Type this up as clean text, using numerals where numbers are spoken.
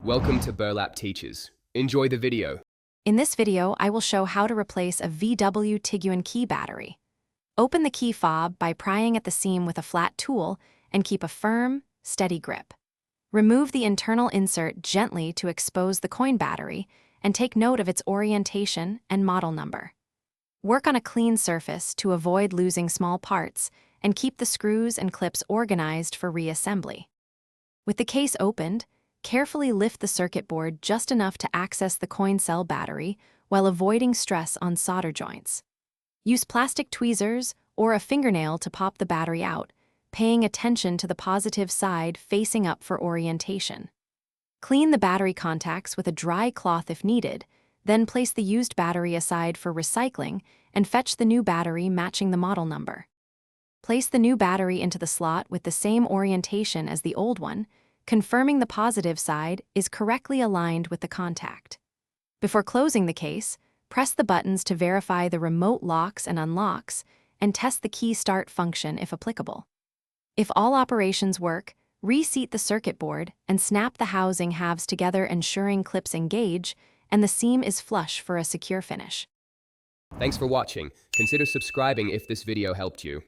Welcome to Burlap Teachers. Enjoy the video. In this video, I will show how to replace a VW Tiguan key battery. Open the key fob by prying at the seam with a flat tool and keep a firm, steady grip. Remove the internal insert gently to expose the coin battery and take note of its orientation and model number. Work on a clean surface to avoid losing small parts and keep the screws and clips organized for reassembly. With the case opened, carefully lift the circuit board just enough to access the coin cell battery while avoiding stress on solder joints. Use plastic tweezers or a fingernail to pop the battery out, paying attention to the positive side facing up for orientation. Clean the battery contacts with a dry cloth if needed, then place the used battery aside for recycling and fetch the new battery matching the model number. Place the new battery into the slot with the same orientation as the old one, confirming the positive side is correctly aligned with the contact. Before closing the case, press the buttons to verify the remote locks and unlocks, and test the key start function if applicable. If all operations work, reseat the circuit board and snap the housing halves together, ensuring clips engage and the seam is flush for a secure finish. Thanks for watching. Consider subscribing if this video helped you.